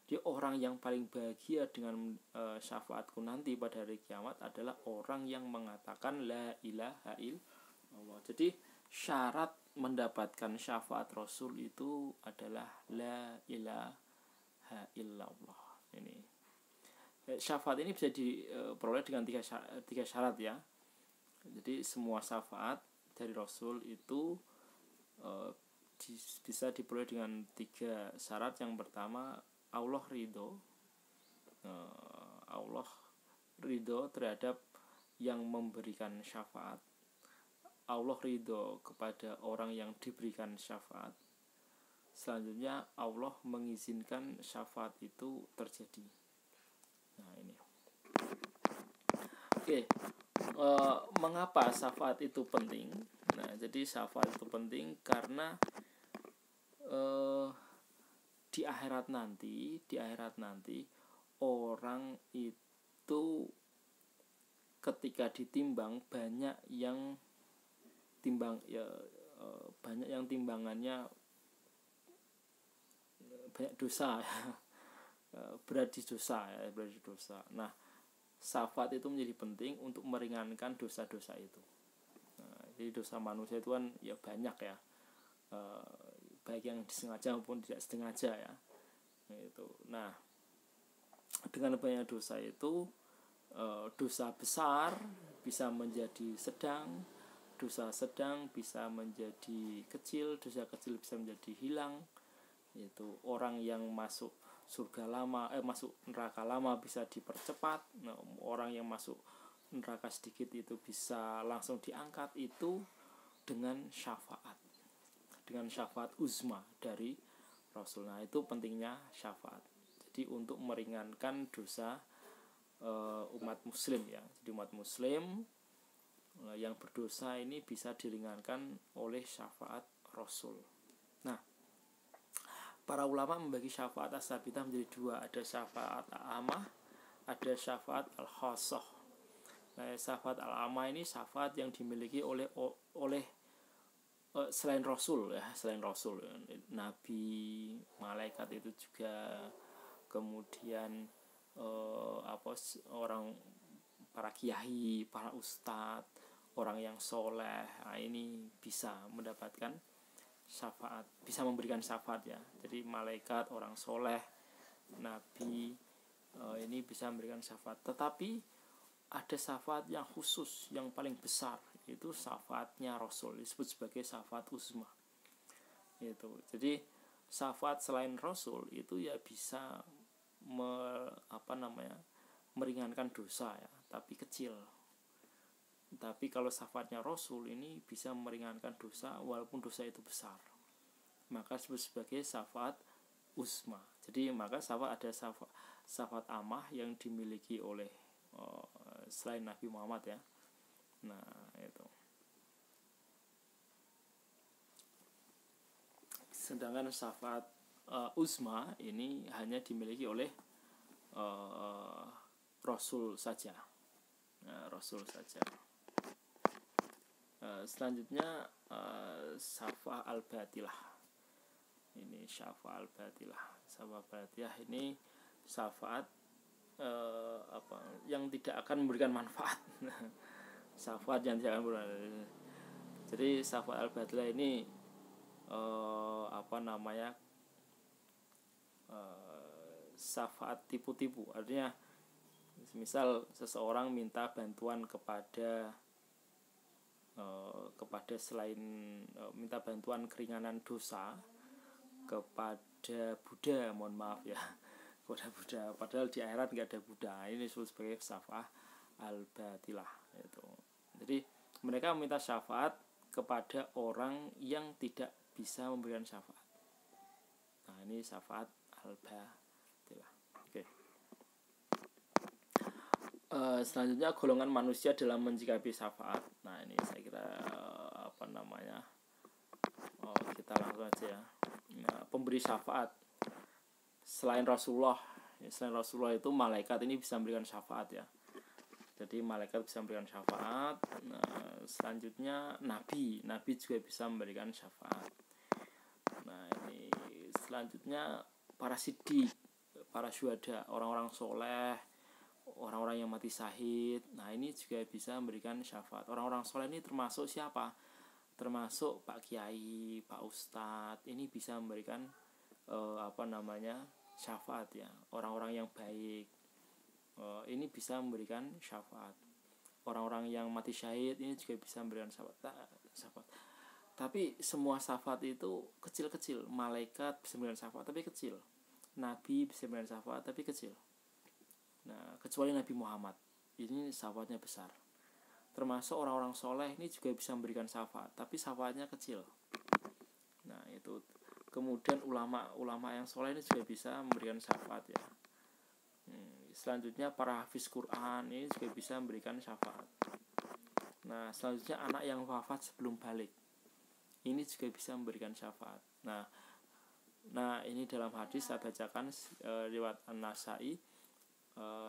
Jadi orang yang paling bahagia dengan syafaatku nanti pada hari kiamat adalah orang yang mengatakan la ilaha illallah. Jadi syarat mendapatkan syafaat Rasul itu adalah la ilaha illallah. Ini syafaat ini bisa diperoleh dengan tiga syarat ya. Jadi semua syafaat dari Rasul itu bisa diperoleh dengan 3 syarat. Yang pertama, Allah ridho terhadap yang memberikan syafaat. Allah ridho kepada orang yang diberikan syafaat. Selanjutnya, Allah mengizinkan syafaat itu terjadi. Nah, ini. Oke. Mengapa syafaat itu penting? Nah, jadi syafaat itu penting karena di akhirat nanti orang itu ketika ditimbang banyak yang timbangannya banyak dosa ya. berat di dosa. Nah, syafaat itu menjadi penting untuk meringankan dosa-dosa itu. Nah, jadi dosa manusia itu kan ya banyak ya, baik yang disengaja maupun tidak sengaja ya. Nah, dengan banyak dosa itu, dosa besar bisa menjadi sedang, dosa sedang bisa menjadi kecil, dosa kecil bisa menjadi hilang. Itu orang yang masuk masuk neraka lama bisa dipercepat. Nah, orang yang masuk neraka sedikit itu bisa langsung diangkat, itu dengan syafaat uzma dari Rasul. Nah, itu pentingnya syafaat. Jadi untuk meringankan dosa umat muslim ya. Jadi umat muslim yang berdosa ini bisa diringankan oleh syafaat Rasul. Nah, para ulama membagi syafaat as-sabitah menjadi dua, ada syafaat al-amah, ada syafaat al-khassah. Nah, syafaat al-amah ini syafaat yang dimiliki oleh selain Rasul ya, nabi, malaikat itu juga, kemudian orang, para kiai, para ustadz, orang yang soleh. Nah, ini bisa mendapatkan syafaat, bisa memberikan syafaat ya. Jadi malaikat, orang soleh, nabi, ini bisa memberikan syafaat. Tetapi ada syafaat yang khusus, yang paling besar, itu syafaatnya Rasul, disebut sebagai syafaat uzma. Jadi syafaat selain Rasul itu ya bisa meringankan dosa ya, tapi kecil. Tapi kalau syafaatnya Rasul ini bisa meringankan dosa walaupun dosa itu besar, maka disebut sebagai syafaat uzma. Jadi maka ada syafaat amah yang dimiliki oleh selain Nabi Muhammad ya. Nah, itu. Sedangkan syafaat uzma ini hanya dimiliki oleh Rasul saja. Nah, Rasul saja. Selanjutnya syafaat al-batilah. Ini syafaat al-batilah. Syafaat al-batilah ini syafaat yang tidak akan memberikan manfaat. Syafaat yang tidak akan memberikan. Jadi syafaat al-batilah ini syafaat tipu-tipu. Artinya misal seseorang minta bantuan kepada selain minta bantuan keringanan dosa kepada Buddha, mohon maaf ya, kepada Buddha, padahal di akhirat nggak ada Buddha. Ini disebut sebagai syafaat al-batilah itu. Jadi mereka meminta syafaat kepada orang yang tidak bisa memberikan syafaat. Nah, ini syafaat al-batilah. Oke. Selanjutnya golongan manusia dalam menyikapi syafaat. Nah, ini saya kira kita langsung aja ya. Nah, pemberi syafaat selain Rasulullah itu malaikat ini bisa memberikan syafaat ya. Jadi malaikat bisa memberikan syafaat. Nah, selanjutnya nabi juga bisa memberikan syafaat. Nah, ini selanjutnya para siddiq, para syuhada, orang-orang soleh, orang-orang yang mati syahid. Nah, ini juga bisa memberikan syafaat. Orang-orang soleh ini termasuk siapa? Termasuk Pak Kiai, Pak Ustadz. Ini bisa memberikan syafaat ya. Orang-orang yang baik ini bisa memberikan syafaat. Orang-orang yang mati syahid ini juga bisa memberikan syafaat. Tapi semua syafaat itu kecil-kecil. Malaikat bisa memberikan syafaat tapi kecil. Nabi bisa memberikan syafaat tapi kecil. Nah, kecuali Nabi Muhammad, ini syafaatnya besar. Termasuk orang-orang soleh ini juga bisa memberikan syafaat, tapi syafaatnya kecil. Nah, itu. Kemudian ulama yang soleh ini juga bisa memberikan syafaat ya. Selanjutnya para hafiz Quran ini juga bisa memberikan syafaat. Nah, selanjutnya anak yang wafat sebelum balik, ini juga bisa memberikan syafaat. Nah ini dalam hadis saya bacakan riwayat An-Nasai,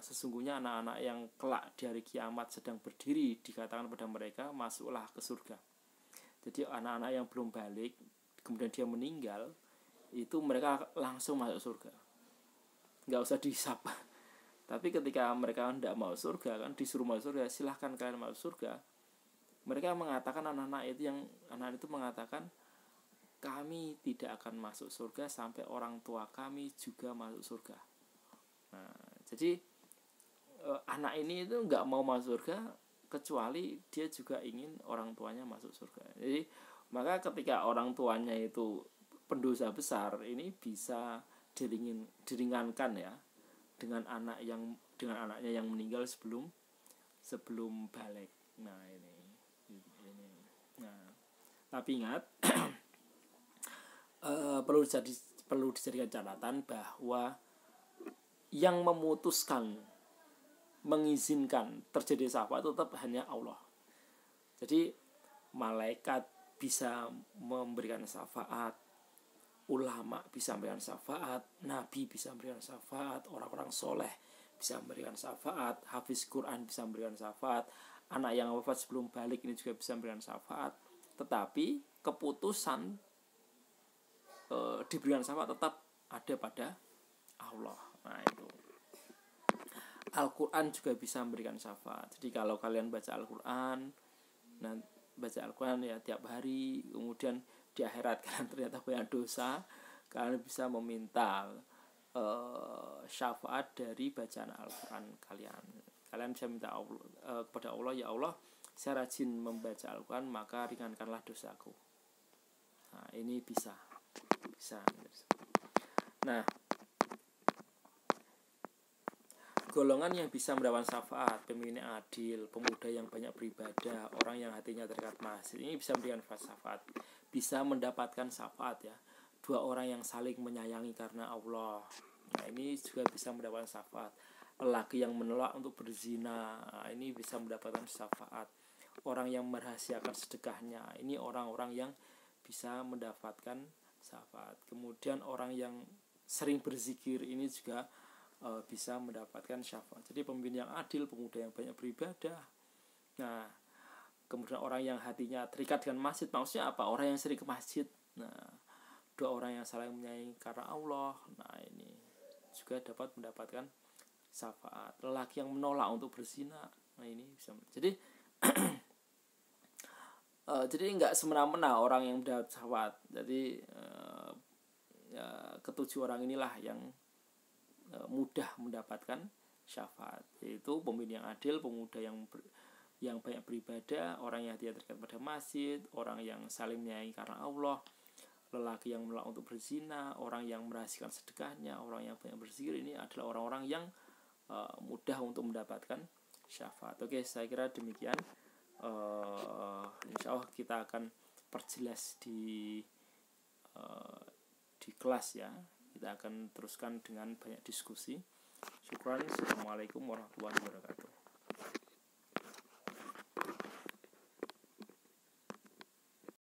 sesungguhnya anak-anak yang kelak di hari kiamat sedang berdiri, dikatakan pada mereka, masuklah ke surga. Jadi anak-anak yang belum balik kemudian dia meninggal, itu mereka langsung masuk surga, nggak usah dihisap. Tapi ketika mereka tidak mau surga, kan disuruh masuk surga, silahkan kalian masuk surga, mereka mengatakan, anak itu mengatakan, kami tidak akan masuk surga sampai orang tua kami juga masuk surga. Nah, jadi anak ini itu nggak mau masuk surga kecuali dia juga ingin orang tuanya masuk surga. Jadi maka ketika orang tuanya itu pendosa besar, ini bisa diringankan ya dengan anaknya yang meninggal sebelum balik. Nah ini. Nah, tapi ingat perlu dijadikan catatan bahwa yang memutuskan, mengizinkan terjadi syafaat tetap hanya Allah. Jadi malaikat bisa memberikan syafaat, ulama bisa memberikan syafaat, nabi bisa memberikan syafaat, orang-orang soleh bisa memberikan syafaat, hafiz Quran bisa memberikan syafaat, anak yang wafat sebelum balik ini juga bisa memberikan syafaat. Tetapi keputusan diberikan syafaat tetap ada pada Allah. Nah itu, Al-Quran juga bisa memberikan syafaat. Jadi kalau kalian baca Al-Quran, ya tiap hari, kemudian di akhirat kalian ternyata banyak dosa, kalian bisa meminta syafaat dari bacaan Al-Quran kalian. Kalian bisa minta kepada Allah, ya Allah, saya rajin membaca Al-Quran, maka ringankanlah dosaku. Nah ini bisa. Nah, golongan yang bisa mendapatkan syafaat, pemimpin yang adil, pemuda yang banyak beribadah, orang yang hatinya terikat masjid, ini bisa memberikan syafaat, bisa mendapatkan syafaat ya. Dua orang yang saling menyayangi karena Allah, nah ini juga bisa mendapatkan syafaat. Lelaki yang menolak untuk berzina, nah ini bisa mendapatkan syafaat. Orang yang merahasiakan sedekahnya, ini orang-orang yang bisa mendapatkan syafaat. Kemudian orang yang sering berzikir, ini juga bisa mendapatkan syafaat. Jadi pemimpin yang adil, pemuda yang banyak beribadah. Nah, kemudian orang yang hatinya terikat dengan masjid, maksudnya apa? Orang yang sering ke masjid. Nah, dua orang yang saling menyayangi karena Allah. Nah, ini juga dapat mendapatkan syafaat. Lelaki yang menolak untuk berzina, nah ini bisa. Jadi jadi nggak semena-mena orang yang mendapat syafaat. Jadi ketujuh orang inilah yang mudah mendapatkan syafaat, yaitu pemimpin yang adil, pemuda yang banyak beribadah, orang yang hatinya terikat pada masjid, orang yang saling menyayangi karena Allah, lelaki yang menolak untuk berzina, orang yang merahasiakan sedekahnya, orang yang banyak berzikir. Ini adalah orang-orang yang mudah untuk mendapatkan syafaat. Oke, saya kira demikian. Insya Allah kita akan perjelas di kelas ya. Kita akan teruskan dengan banyak diskusi. Syukran. Assalamualaikum warahmatullahi wabarakatuh.